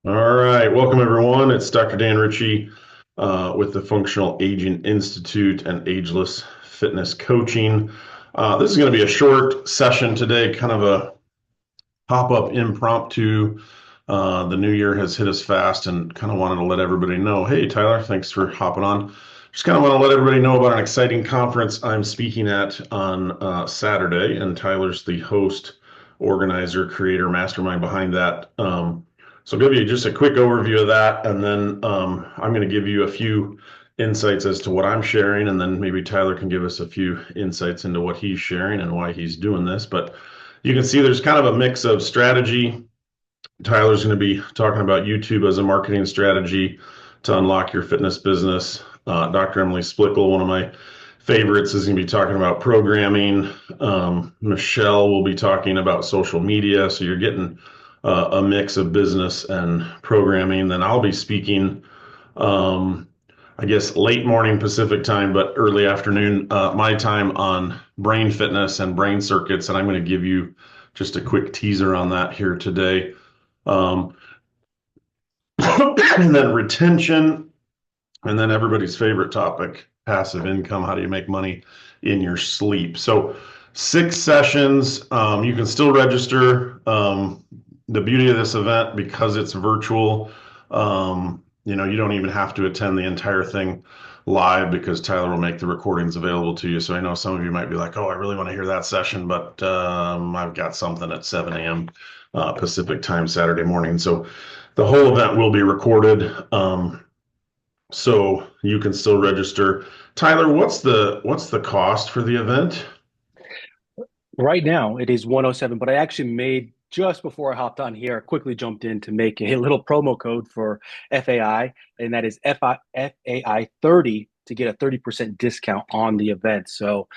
All right, welcome everyone. It's Dr. Dan Ritchie with the Functional Aging Institute and Ageless Fitness Coaching. This is going to be a short session today, kind of a pop-up impromptu. The new year has hit us fast and kind of wanted to let everybody know, hey, Tyler, thanks for hopping on. Just kind of want to let everybody know about an exciting conference I'm speaking at on Saturday, and Tyler's the host, organizer, creator, mastermind behind that. So I'll give you just a quick overview of that, and then I'm going to give you a few insights as to what I'm sharing, and then maybe Tyler can give us a few insights into what he's sharing and why he's doing this. But you can see there's kind of a mix of strategy. Tyler's going to be talking about YouTube as a marketing strategy to unlock your fitness business. Dr. Emily Splickle, one of my favorites, is going to be talking about programming. Michelle will be talking about social media. So you're getting a mix of business and programming. Then I'll be speaking, I guess, late morning Pacific time, but early afternoon my time on brain fitness and brain circuits. And I'm going to give you just a quick teaser on that here today. Um, and then retention, and then everybody's favorite topic, passive income. How do you make money in your sleep? So 6 sessions. You can still register. The beauty of this event, because it's virtual, you don't even have to attend the entire thing live because Tyler will make the recordings available to you. So I know some of you might be like, oh, I really want to hear that session, but I've got something at 7 a.m. Pacific time Saturday morning. So the whole event will be recorded. So you can still register. Tyler, what's the cost for the event? Right now, it is 107, but I actually made just before I hopped on here, quickly jumped in to make a little promo code for FAI, and that is FAI 30 to get a 30% discount on the event. So,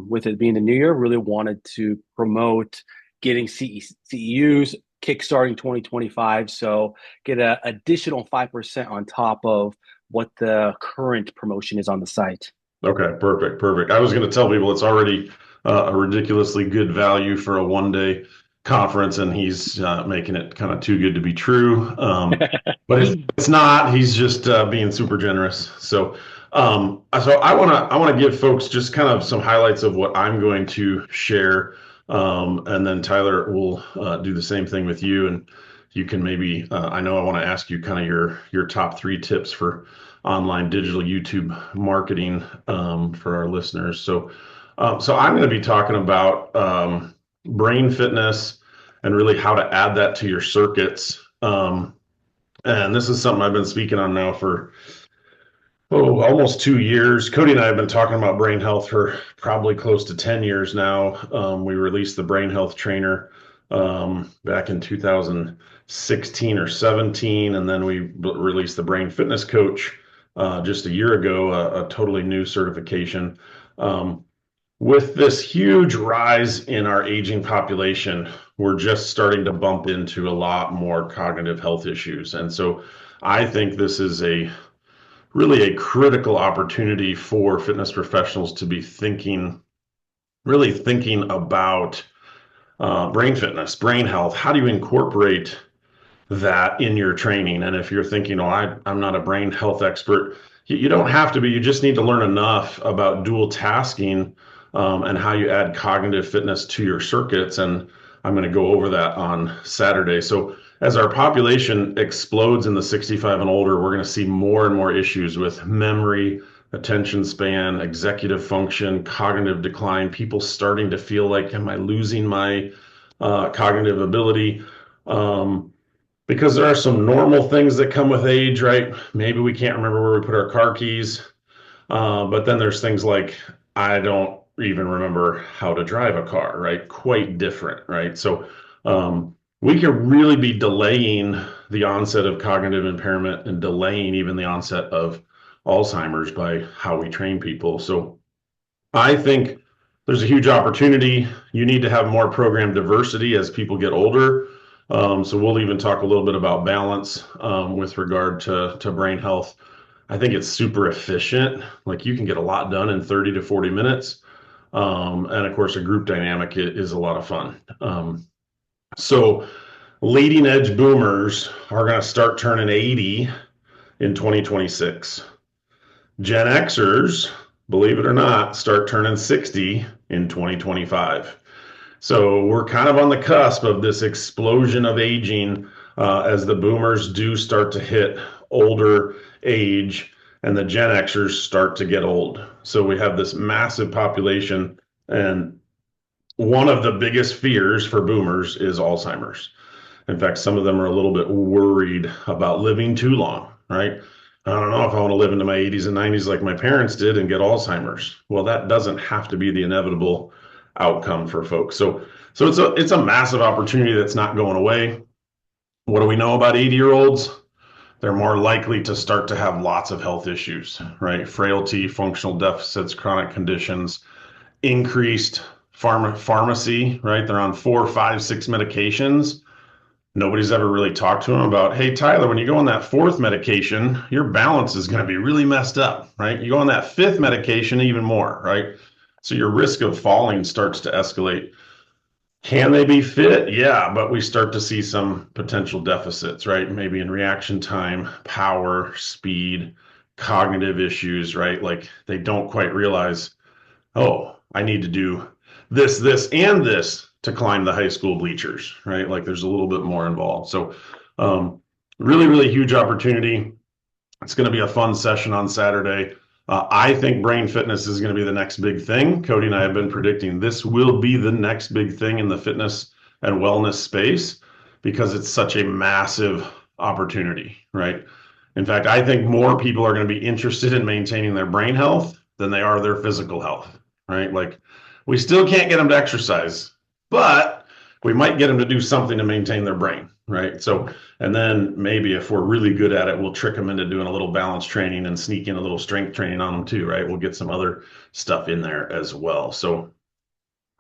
with it being the new year, really wanted to promote getting CEUs kickstarting 2025. So, get an additional 5% on top of what the current promotion is on the site. Okay, perfect, perfect. I was going to tell people it's already a ridiculously good value for a 1 day conference, and he's making it kind of too good to be true. But it's not. He's just being super generous. So I want to give folks just kind of some highlights of what I'm going to share, and then Tyler will do the same thing with you, and you can maybe. I know I want to ask you kind of your top 3 tips for online digital YouTube marketing for our listeners. So I'm going to be talking about brain fitness and really how to add that to your circuits. And this is something I've been speaking on now for almost 2 years. Cody and I have been talking about brain health for probably close to 10 years now. We released the Brain Health Trainer back in 2016 or 17, and then we released the Brain Fitness Coach just a year ago, a totally new certification. With this huge rise in our aging population, we're just starting to bump into a lot more cognitive health issues. And so I think this is really a critical opportunity for fitness professionals to be really thinking about brain fitness, brain health. How do you incorporate that in your training? And if you're thinking, oh, I'm not a brain health expert, you don't have to be. You just need to learn enough about dual tasking and how you add cognitive fitness to your circuits. And I'm going to go over that on Saturday. So as our population explodes in the 65 and older, we're going to see more and more issues with memory, attention span, executive function, cognitive decline, people starting to feel like, am I losing my cognitive ability? Because there are some normal things that come with age, right? Maybe we can't remember where we put our car keys. But then there's things like, I don't even remember how to drive a car, right? Quite different, right? So we can really be delaying the onset of cognitive impairment and delaying even the onset of Alzheimer's by how we train people. So I think there's a huge opportunity. You need to have more program diversity as people get older. So we'll even talk a little bit about balance with regard to brain health. I think it's super efficient. Like you can get a lot done in 30 to 40 minutes. And of course, a group dynamic is a lot of fun. So leading edge boomers are going to start turning 80 in 2026. Gen Xers, believe it or not, start turning 60 in 2025. So we're kind of on the cusp of this explosion of aging as the boomers do start to hit older age and the Gen Xers start to get old. So we have this massive population, and one of the biggest fears for boomers is Alzheimer's. In fact, some of them are a little bit worried about living too long, right? I don't know if I want to live into my 80s and 90s like my parents did and get Alzheimer's. Well, that doesn't have to be the inevitable outcome for folks. So it's a massive opportunity that's not going away. What do we know about 80-year-olds? They're more likely to start to have lots of health issues, right? Frailty, functional deficits, chronic conditions, increased pharmacy, right? They're on 4, 5, 6 medications. Nobody's ever really talked to them about, hey, Tyler, when you go on that fourth medication, your balance is going to be really messed up, right? You go on that fifth medication, even more, right? So your risk of falling starts to escalate. Can they be fit? Yeah, but we start to see some potential deficits, right? Maybe in reaction time, power, speed, cognitive issues, right? Like they don't quite realize, oh, I need to do this, and this to climb the high school bleachers, right? Like there's a little bit more involved. So, really, really huge opportunity. It's going to be a fun session on Saturday. I think brain fitness is going to be the next big thing. Cody and I have been predicting this will be the next big thing in the fitness and wellness space because it's such a massive opportunity, right? In fact, I think more people are going to be interested in maintaining their brain health than they are their physical health, right? Like we still can't get them to exercise, but we might get them to do something to maintain their brain, right? So, and then maybe if we're really good at it, we'll trick them into doing a little balance training and sneak in a little strength training on them too, right? We'll get some other stuff in there as well. So,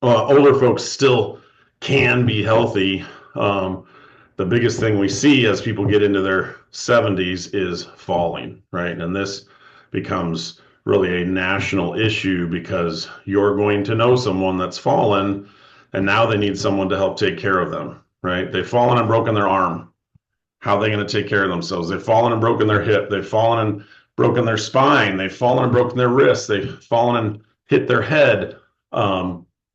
older folks still can be healthy. The biggest thing we see as people get into their 70s is falling, right? And this becomes really a national issue because you're going to know someone that's fallen and now they need someone to help take care of them, right? They've fallen and broken their arm. How are they going to take care of themselves? They've fallen and broken their hip. They've fallen and broken their spine. They've fallen and broken their wrists. They've fallen and hit their head.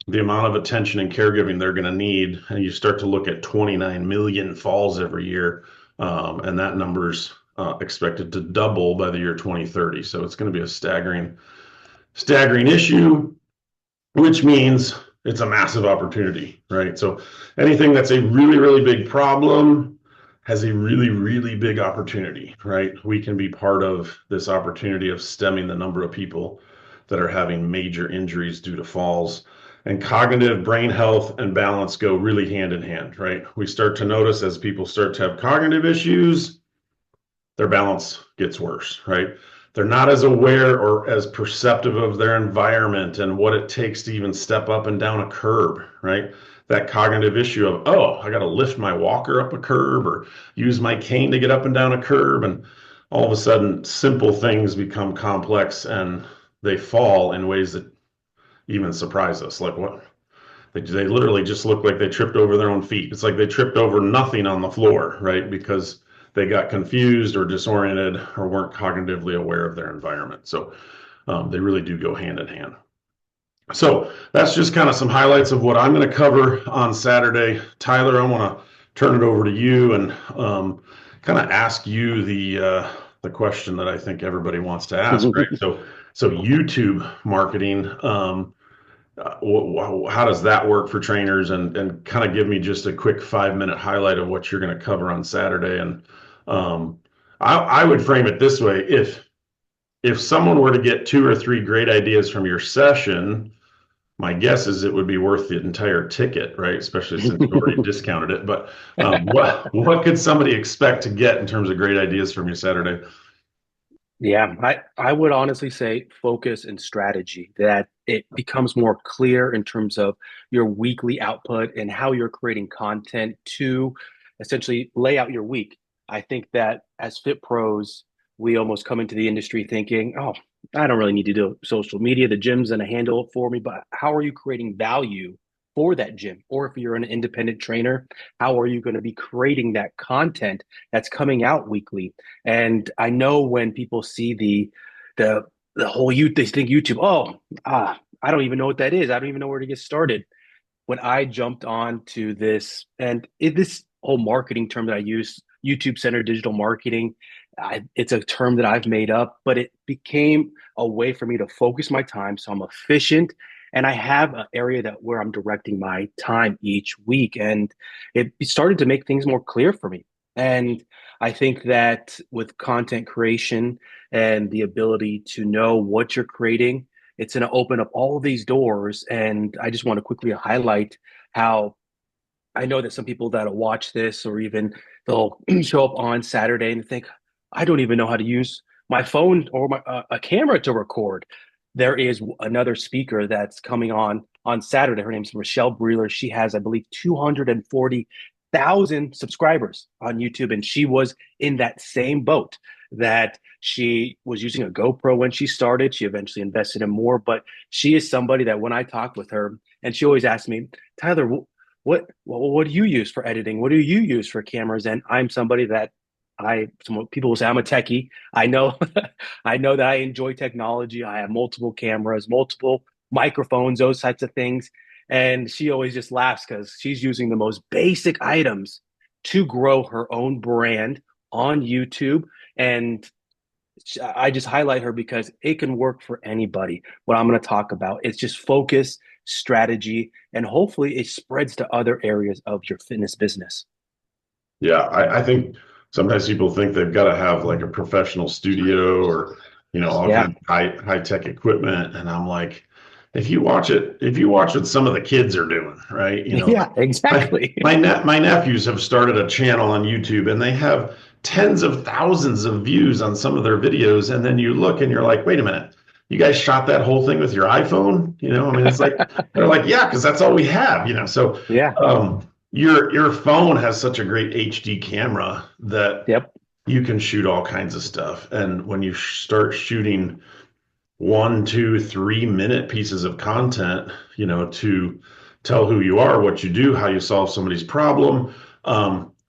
The amount of attention and caregiving they're going to need, and you start to look at 29 million falls every year, and that number's expected to double by the year 2030. So it's going to be a staggering issue, which means it's a massive opportunity, right? So anything that's a really, really big problem has a really, really big opportunity, right? We can be part of this opportunity of stemming the number of people that are having major injuries due to falls. And cognitive brain health and balance go really hand in hand, right? We start to notice as people start to have cognitive issues, their balance gets worse, right? They're not as aware or as perceptive of their environment and what it takes to even step up and down a curb, right? That cognitive issue of, oh, I got to lift my walker up a curb or use my cane to get up and down a curb. And all of a sudden, simple things become complex and they fall in ways that even surprise us. Like what? They literally just look like they tripped over their own feet. It's like they tripped over nothing on the floor, right? Because they got confused or disoriented or weren't cognitively aware of their environment. So they really do go hand in hand. So that's just kind of some highlights of what I'm going to cover on Saturday. Tyler, I want to turn it over to you and kind of ask you the question that I think everybody wants to ask, right? So YouTube marketing. How does that work for trainers and kind of give me just a quick 5-minute highlight of what you're going to cover on Saturday. And I would frame it this way. If someone were to get 2 or 3 great ideas from your session, my guess is it would be worth the entire ticket, right? Especially since you already discounted it. But what could somebody expect to get in terms of great ideas from your Saturday? Yeah, I would honestly say focus and strategy, that it becomes more clear in terms of your weekly output and how you're creating content to essentially lay out your week. I think that as fit pros, we almost come into the industry thinking, oh, I don't really need to do social media. The gym's gonna handle it for me, but how are you creating value for that gym. Or if you're an independent trainer, how are you going to be creating that content that's coming out weekly? And I know when people see the the whole youth, they think YouTube, I don't even know what that is. I don't even know where to get started. When I jumped on to this, and this whole marketing term that I use, YouTube Center Digital Marketing, it's a term that I've made up, but it became a way for me to focus my time so I'm efficient. And I have an area that where I'm directing my time each week. And it started to make things more clear for me. And I think that with content creation and the ability to know what you're creating, it's going to open up all these doors. And I just want to quickly highlight how I know that some people that'll watch this or even they'll show up on Saturday and think, I don't even know how to use my phone or a camera to record. There is another speaker that's coming on Saturday. Her name's Rochelle Breeler. She has, I believe, 240,000 subscribers on YouTube, and she was in that same boat that she was using a GoPro when she started. She eventually invested in more, but she is somebody that when I talk with her, and she always asks me, Tyler, what do you use for editing? What do you use for cameras? And I'm somebody that some people will say I'm a techie. I know I know that I enjoy technology. I have multiple cameras, multiple microphones, those types of things. And she always just laughs because she's using the most basic items to grow her own brand on YouTube. And I just highlight her because it can work for anybody. What I'm going to talk about is just focus, strategy, and hopefully it spreads to other areas of your fitness business. Yeah, I think sometimes people think they've got to have like a professional studio or, all Yeah. kind of high tech equipment. And I'm like, if you watch what some of the kids are doing, right? Yeah, exactly. My nephews have started a channel on YouTube and they have tens of thousands of views on some of their videos. And then you look and you're like, wait a minute, you guys shot that whole thing with your iPhone? I mean, it's like they're like, yeah, because that's all we have, So Yeah. your phone has such a great HD camera that Yep. you can shoot all kinds of stuff. And when you start shooting 1, 2, 3 minute pieces of content, to tell who you are, what you do, how you solve somebody's problem,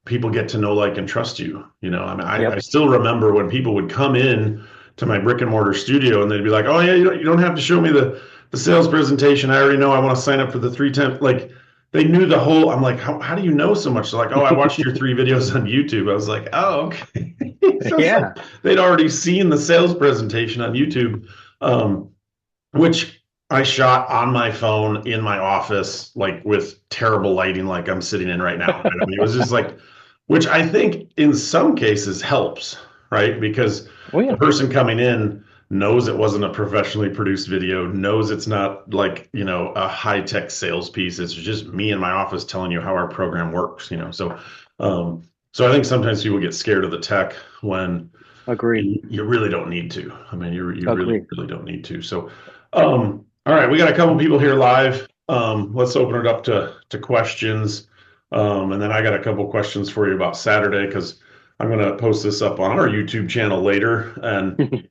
people get to know, like, and trust you. I mean, I Yep. still remember when people would come in to my brick and mortar studio and they'd be like, oh yeah, you don't have to show me the sales presentation. I already know I want to sign up for the 3 times. Like they knew the whole, I'm like, how do you know so much? They're like, oh, I watched your 3 videos on YouTube. I was like, oh, okay. So it's like Yeah. they'd already seen the sales presentation on YouTube, um, which I shot on my phone in my office, like with terrible lighting, like I'm sitting in right now. Right? I mean, it was just like, which I think in some cases helps, right? Because Oh the yeah. person coming in knows it wasn't a professionally produced video, knows it's not like, a high tech sales piece. It's just me in my office telling you how our program works. So I think sometimes people get scared of the tech when Agreed. you really don't need to. I mean, you really, Agreed. really don't need to. So, all right, we got a couple people here live. Let's open it up to questions. And then I got a couple questions for you about Saturday because I'm going to post this up on our YouTube channel later. And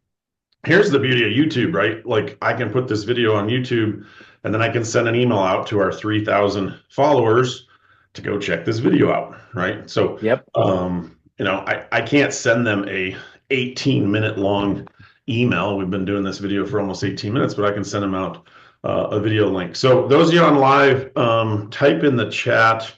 here's the beauty of YouTube, right? Like I can put this video on YouTube and then I can send an email out to our 3,000 followers to go check this video out, right? So, Yep. I can't send them a 18-minute long email. We've been doing this video for almost 18 minutes, but I can send them out a video link. So those of you on live, type in the chat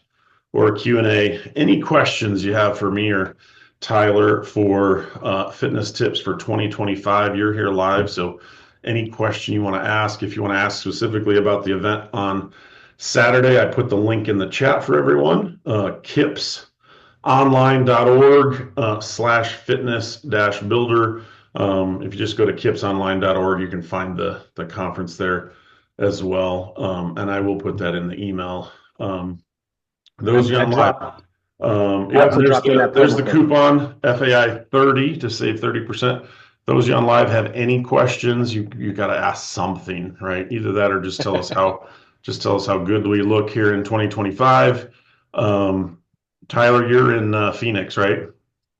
or Q&A any questions you have for me or Tyler for fitness tips for 2025. You're here live, so any question you want to ask, if you want to ask specifically about the event on Saturday, I put the link in the chat for everyone. Kipsonline.org /fitness builder. If you just go to kipsonline.org, you can find the conference there as well. And I will put that in the email. Those you I on live. dropped. I Yeah, also dropped in that there's promo the code. coupon FAI 30 to save 30%. Those you on live have any questions, you got to ask something, right? Either that or just tell us how good we look here in 2025. Tyler, you're in Phoenix, right?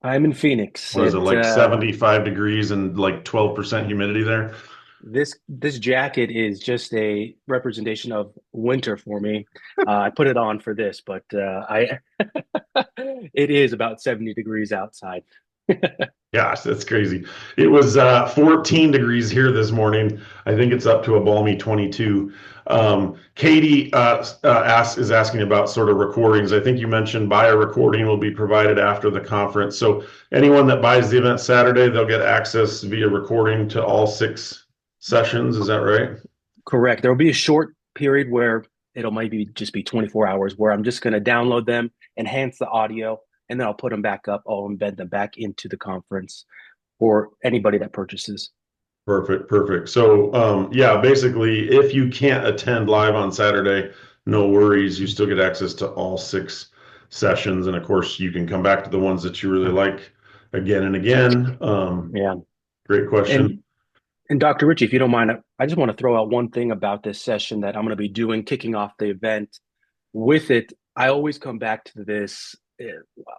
I'm in Phoenix. What is it, It like 75 degrees and like 12% humidity there? This jacket is just a representation of winter for me. I put it on for this, but I it is about 70 degrees outside. Gosh, that's crazy. It was 14 degrees here this morning. I think it's up to a balmy 22. Katie is asking about sort of recordings. I think you mentioned buyer recording will be provided after the conference. So anyone that buys the event Saturday, they'll get access via recording to all 6 sessions. Is that right? Correct. There will be a short period where it'll maybe just be 24 hours where I'm just going to download them, enhance the audio, and then I'll put them back up. I'll embed them back into the conference for anybody that purchases. Perfect, perfect. So, yeah, basically, if you can't attend live on Saturday, no worries. You still get access to all 6 sessions. And of course, you can come back to the ones that you really like again and again. Yeah. Great question. And Dr. Ritchie, if you don't mind, I just want to throw out one thing about this session that I'm going to be doing, kicking off the event. With it, I always come back to this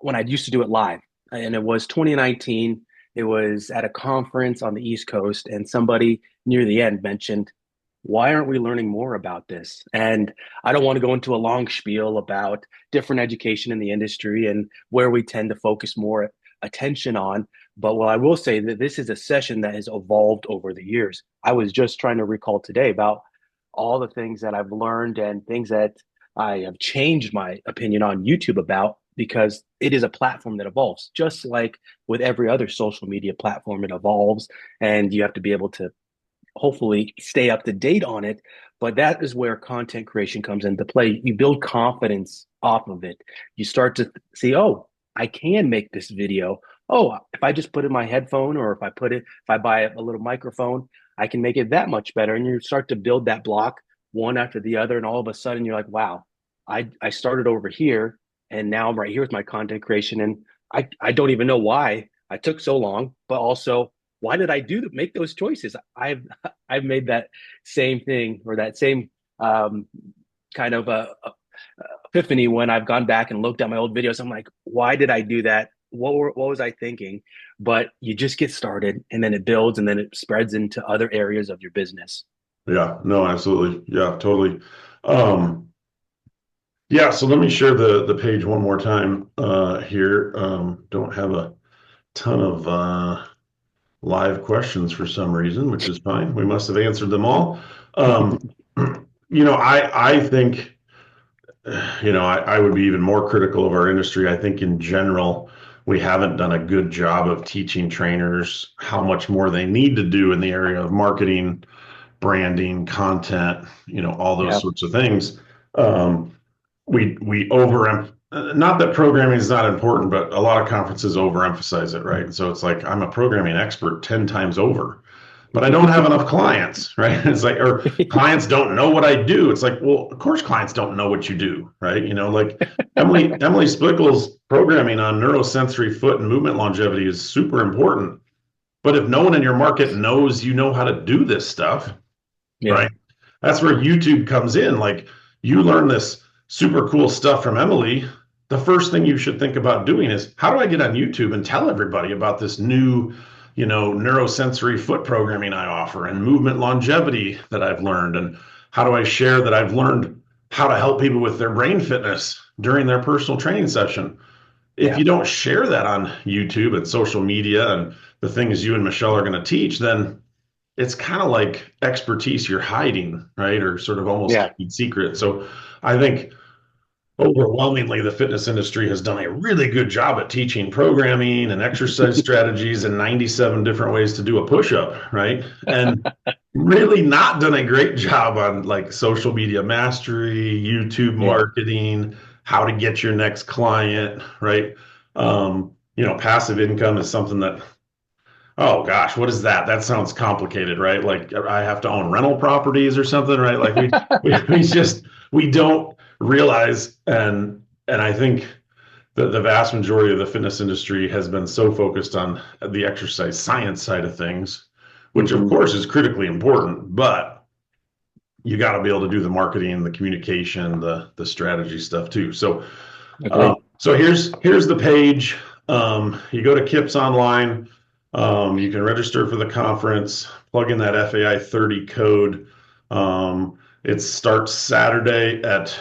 when I used to do it live, and it was 2019. It was at a conference on the East Coast, and somebody near the end mentioned, "Why aren't we learning more about this?" And I don't want to go into a long spiel about different education in the industry and where we tend to focus more attention on. But what I will say that this is a session that has evolved over the years. I was just trying to recall today about all the things that I've learned and things that I have changed my opinion on YouTube about because it is a platform that evolves, just like with every other social media platform, it evolves, and you have to be able to hopefully stay up to date on it. But that is where content creation comes into play. You build confidence off of it. You start to see, oh, I can make this video. Oh, if I just put in my headphone or if I buy a little microphone, I can make it that much better. And you start to build that block one after the other. And all of a sudden you're like, wow, I started over here and now I'm right here with my content creation. And I don't even know why I took so long, but also why did I make those choices? I've made that same thing or that same kind of epiphany when I've gone back and looked at my old videos. I'm like, why did I do that? What was I thinking? But you just get started and then it builds and then it spreads into other areas of your business. Yeah, no, absolutely. Yeah, totally. Um, yeah, so let me share the page one more time here. Don't have a ton of live questions for some reason, which is fine. We must have answered them all. Um, I think, I would be even more critical of our industry. I think in general, we haven't done a good job of teaching trainers how much more they need to do in the area of marketing, branding, content, all those Yeah. sorts of things. We over not that programming is not important, but a lot of conferences overemphasize it, right? And so it's like I'm a programming expert 10 times over, but I don't have enough clients, right? It's like, or clients don't know what I do. It's like, well, of course clients don't know what you do, right? Like Emily Splickel's programming on neurosensory foot and movement longevity is super important. But if no one in your market knows you know how to do this stuff, Yeah. right? That's where YouTube comes in. Like you learn this super cool stuff from Emily. The first thing you should think about doing is how do I get on YouTube and tell everybody about this new, neurosensory foot programming I offer and movement longevity that I've learned? And how do I share that I've learned how to help people with their brain fitness during their personal training session? If Yeah. you don't share that on YouTube and social media and the things you and Michelle are going to teach, then it's kind of like expertise you're hiding, right? Or sort of almost Yeah. keeping secret. So I think overwhelmingly the fitness industry has done a really good job at teaching programming and exercise strategies and 97 different ways to do a push-up, right? And really not done a great job on like social media mastery, YouTube Yeah. marketing, how to get your next client, right? Passive income is something that, oh gosh, what is that? That sounds complicated, right? Like I have to own rental properties or something, right? Like we don't realize, and I think the vast majority of the fitness industry has been so focused on the exercise science side of things, which of Hmm. course is critically important, but you got to be able to do the marketing, the communication, the strategy stuff too. Agreed. So here's the page. You go to Kips online. You can register for the conference. plug in that FAI 30 code. It starts Saturday at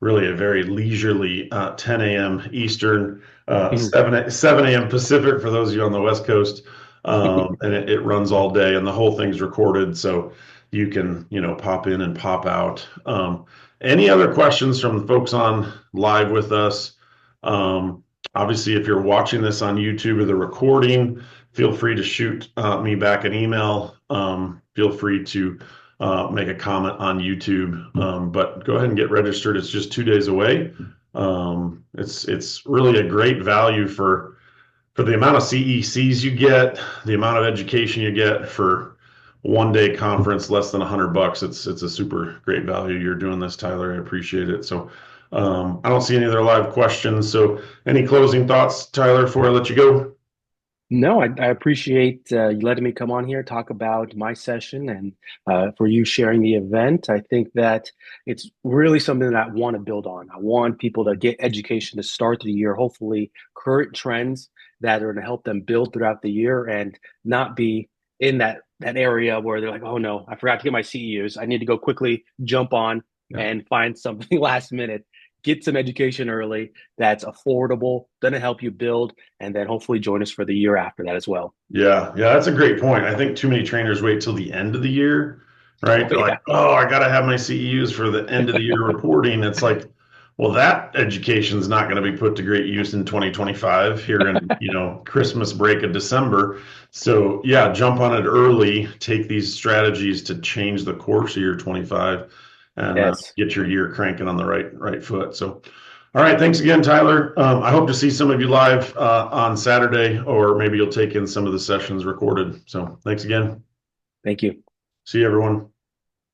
really a very leisurely 10 a.m. Eastern, Mhm. 7 a.m. Pacific for those of you on the West Coast. And it runs all day, and the whole thing's recorded, so you can, pop in and pop out. Any other questions from the folks on live with us? Obviously, if you're watching this on YouTube or the recording, feel free to shoot me back an email. Feel free to make a comment on YouTube. But go ahead and get registered. It's just 2 days away. It's really a great value for the amount of CECs you get, the amount of education you get for 1 day conference, less than $100. It's a super great value. You're doing this, Tyler. I appreciate it. So I don't see any other live questions. So any closing thoughts, Tyler, before I let you go? No, I appreciate you letting me come on here, talk about my session, and for you sharing the event. I think that it's really something that I want to build on. I want people to get education to start the year, hopefully current trends that are going to help them build throughout the year and not be in that area where they're like, oh no, I forgot to get my CEUs. I need to go quickly jump on Yeah. and find something last minute. Get some education early that's affordable, going to help you build, and then hopefully join us for the year after that as well. Yeah, that's a great point. I think too many trainers wait till the end of the year, right? Oh, They're like, yeah. oh, I got to have my CEUs for the end of the year reporting. It's like, well, that education's not going to be put to great use in 2025 here in, Christmas break of December. So, yeah, jump on it early, take these strategies to change the course of your 25 and Yes. get your year cranking on the right foot. So, all right, thanks again, Tyler. I hope to see some of you live on Saturday, or maybe you'll take in some of the sessions recorded. So thanks again. Thank you. See you, everyone.